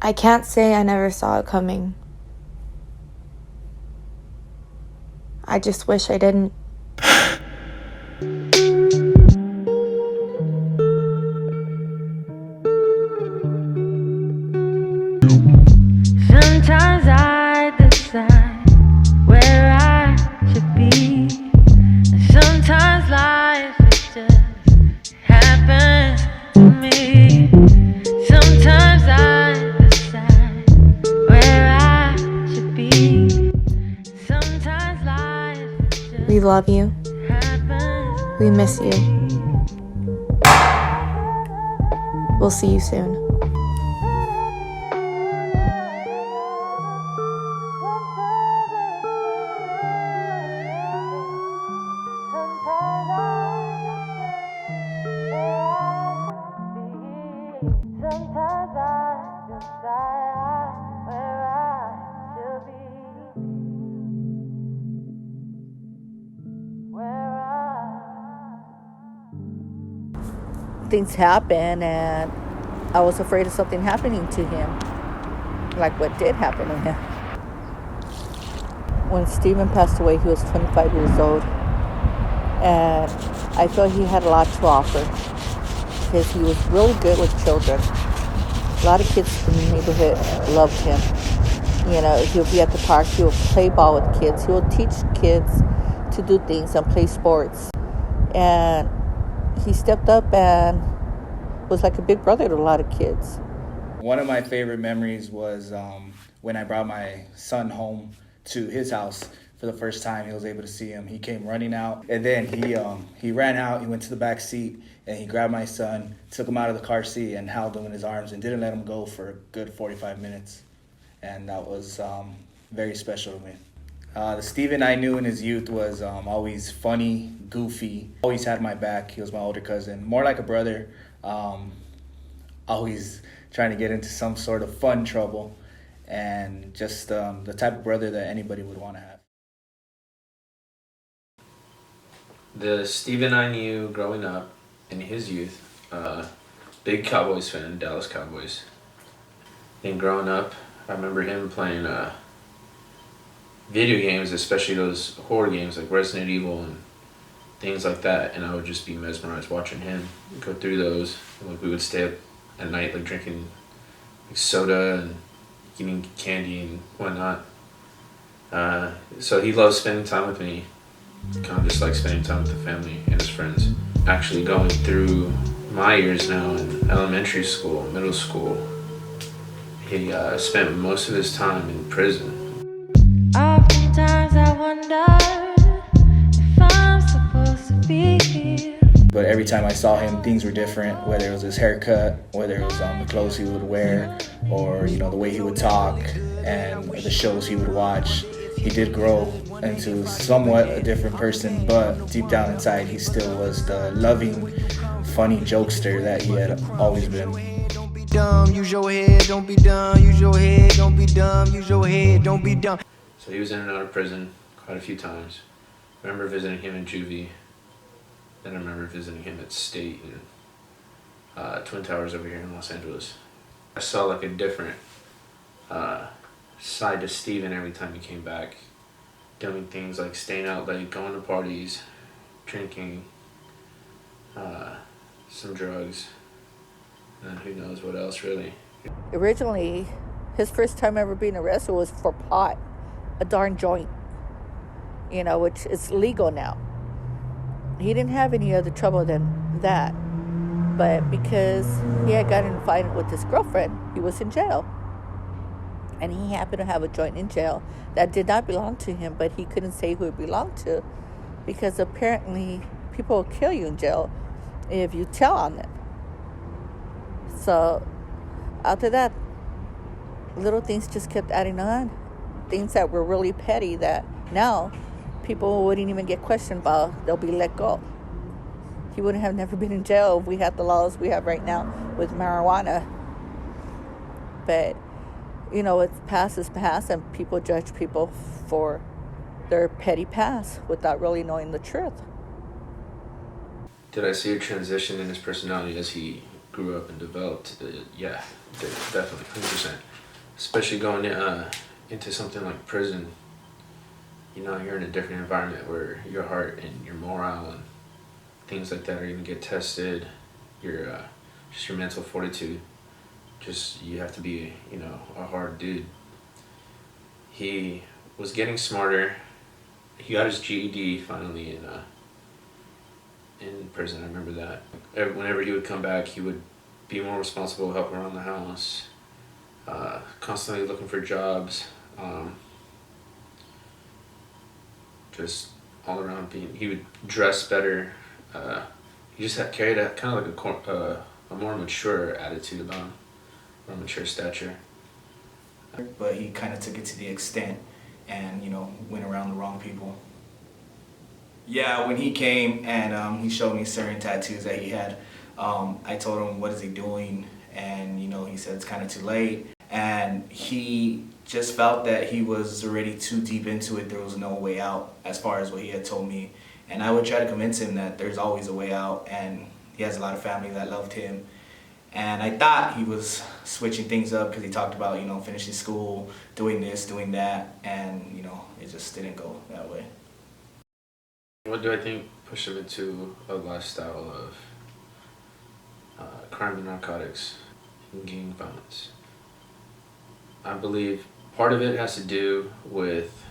I can't say I never saw it coming. I just wish I didn't. Sometimes I decide where I should be, and sometimes life it just happens to me. Sometimes I decide where I should be. Sometimes life it just We love you. happens. We miss you. We'll see you soon. Sometimes I decide where I should be, Things happen, and I was afraid of something happening to him, like what did happen to him. When Stephen passed away, he was 25 years old, and I felt he had a lot to offer because he was really good with children. A lot of kids in the neighborhood loved him. You know, he'll be at the park, he'll play ball with kids, he'll teach kids to do things and play sports. And he stepped up and was like a big brother to a lot of kids. One of my favorite memories was when I brought my son home to his house for the first time. He was able to see him. He came running out, and then he ran out. He went to the back seat, and he grabbed my son, took him out of the car seat, and held him in his arms, and didn't let him go for a good 45 minutes. And that was very special to me. The Steven I knew in his youth was always funny, goofy, always had my back. He was my older cousin, more like a brother, always trying to get into some sort of fun trouble, and just the type of brother that anybody would want to have. The Steven I knew growing up in his youth, big Cowboys fan, Dallas Cowboys. And growing up, I remember him playing video games, especially those horror games like Resident Evil and things like that, and I would just be mesmerized watching him go through those. And, like, we would stay up at night, like drinking like soda and eating candy and whatnot. So he loved spending time with me, kind of just like spending time with the family and his friends. Actually going through my years now in elementary school, middle school, he spent most of his time in prison. Oftentimes I wonder if I'm supposed to be here. But every time I saw him, things were different, whether it was his haircut, whether it was the clothes he would wear, or the way he would talk and the shows he would watch. He did grow into somewhat a different person, but deep down inside, he still was the loving, funny jokester that he had always been. Don't be dumb, use your head, don't be dumb, use your head, don't be dumb, use your head, don't be dumb. So he was in and out of prison quite a few times. I remember visiting him in juvie. Then I remember visiting him at State and Twin Towers over here in Los Angeles. I saw like a different side to Steven every time he came back. Doing things like staying out late, going to parties, drinking, some drugs, and who knows what else really. Originally, his first time ever being arrested was for pot, a darn joint, which is legal now. He didn't have any other trouble than that, but because he had gotten in a fight with his girlfriend, he was in jail. And he happened to have a joint in jail that did not belong to him, but he couldn't say who it belonged to, because apparently people will kill you in jail if you tell on them. So after that, little things just kept adding on, things that were really petty that now people wouldn't even get questioned about. They'll be let go. He wouldn't have never been in jail if we had the laws we have right now with marijuana. But it's past is past, and people judge people for their petty past without really knowing the truth. Did I see a transition in his personality as he grew up and developed, yeah, definitely 100%. Especially going into something like prison. You know, you're in a different environment where your heart and your morale and things like that are going to get tested. Your just your mental fortitude. Just you have to be, you know, a hard dude. He was getting smarter. He got his GED finally in prison. I remember that. Whenever he would come back, he would be more responsible, help around the house, constantly looking for jobs. Just all around he would dress better. He just carried a kind of like a more mature attitude about him, more mature stature. But he kind of took it to the extent and, you know, went around the wrong people. Yeah, when he came and he showed me certain tattoos that he had, I told him, what is he doing? And, you know, he said it's kind of too late. And he just felt that he was already too deep into it. There was no way out as far as what he had told me. And I would try to convince him that there's always a way out, and he has a lot of family that loved him. And I thought he was switching things up because he talked about, you know, finishing school, doing this, doing that, and, you know, it just didn't go that way. What do I think pushed him into a lifestyle of crime and narcotics and gang violence? I believe part of it has to do with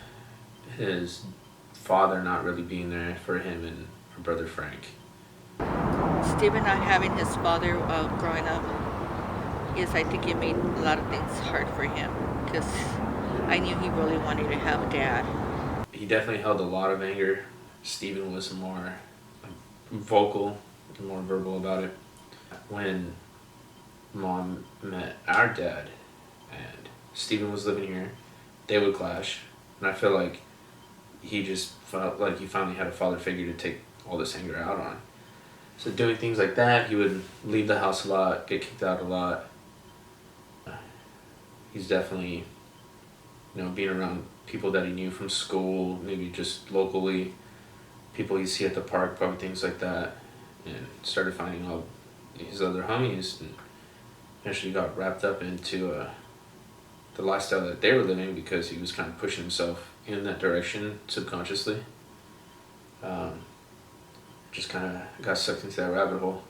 his father not really being there for him and her brother Frank. Stephen not having his father growing up, yes, I think it made a lot of things hard for him because I knew he really wanted to have a dad. He definitely held a lot of anger. Stephen was more vocal and more verbal about it. When Mom met our dad and Stephen was living here, they would clash, and I feel like he just felt like he finally had a father figure to take all this anger out on. So doing things like that, he would leave the house a lot, get kicked out a lot. He's definitely, you know, being around people that he knew from school, maybe just locally, people you see at the park, probably things like that, and started finding all his other homies, and eventually got wrapped up into the lifestyle that they were living because he was kind of pushing himself in that direction subconsciously. Just kind of got sucked into that rabbit hole.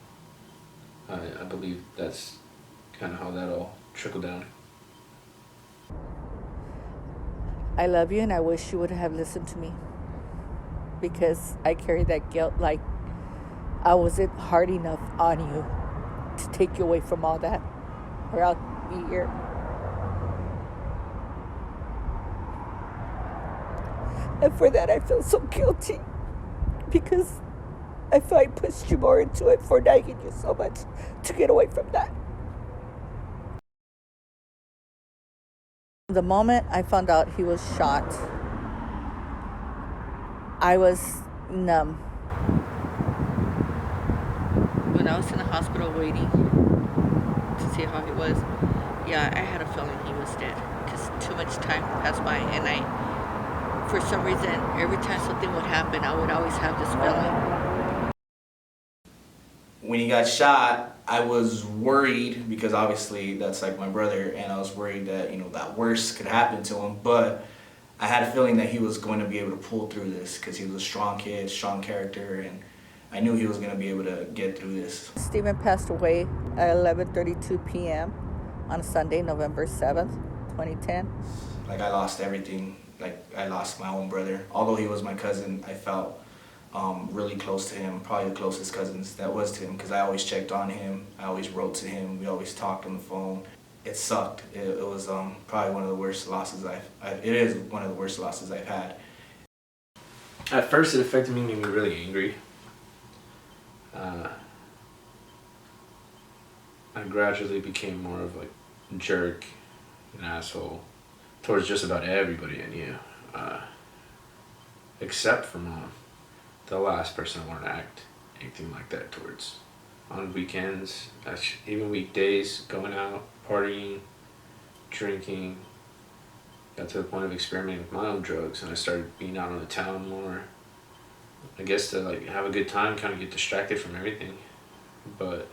I believe that's kind of how that all trickled down. I love you, and I wish you would have listened to me because I carry that guilt like I wasn't hard enough on you to take you away from all that, or I'll be here. And for that, I feel so guilty because I feel I pushed you more into it for nagging you so much to get away from that. The moment I found out he was shot, I was numb. When I was in the hospital waiting to see how he was, yeah, I had a feeling he was dead because too much time passed by, and for some reason, every time something would happen, I would always have this feeling. When he got shot, I was worried because obviously that's like my brother, and I was worried that, you know, that worse could happen to him. But I had a feeling that he was going to be able to pull through this because he was a strong kid, strong character, and I knew he was going to be able to get through this. Stephen passed away at 11:32 p.m. on Sunday, November 7th, 2010. Like, I lost everything. Like, I lost my own brother. Although he was my cousin, I felt really close to him, probably the closest cousins that was to him, because I always checked on him, I always wrote to him, we always talked on the phone. It sucked. It was probably one of the worst losses it is one of the worst losses I've had. At first, it affected me, made me really angry. I gradually became more of like a jerk, an asshole, towards just about everybody I knew, except for Mom, the last person I wanted to act anything like that towards. On weekends, even weekdays, going out, partying, drinking, got to the point of experimenting with my own drugs, and I started being out on the town more, I guess to like have a good time, kind of get distracted from everything. But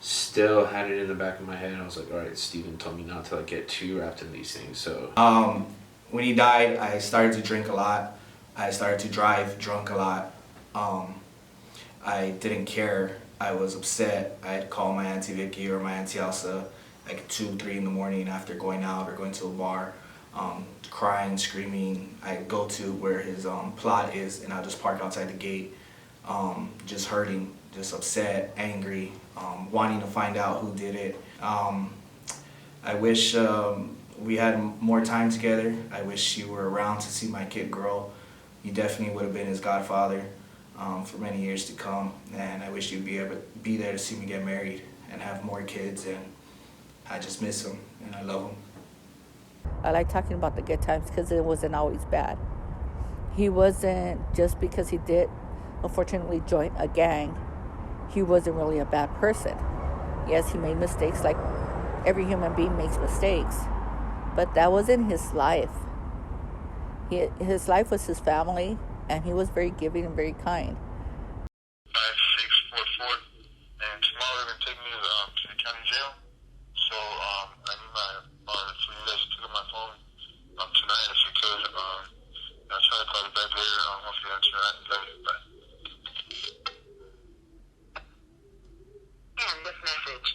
still had it in the back of my head. And I was like, all right, Steven told me not to like get too wrapped in these things. So when he died, I started to drink a lot. I started to drive drunk a lot. I didn't care. I was upset. I'd call my Auntie Vicky or my Auntie Elsa like 2, 3 in the morning after going out or going to a bar, crying, screaming. I'd go to where his plot is and I'll just park outside the gate, just hurting, just upset, angry, wanting to find out who did it. I wish we had more time together. I wish you were around to see my kid grow. You definitely would have been his godfather for many years to come, and I wish you'd be able to be there to see me get married and have more kids, and I just miss him and I love him. I like talking about the good times because it wasn't always bad. He wasn't, just because he did unfortunately join a gang, he wasn't really a bad person. Yes, he made mistakes like every human being makes mistakes, but that wasn't his life. His life was his family, and he was very giving and very kind. 9644, and tomorrow they're gonna take me to the county jail. So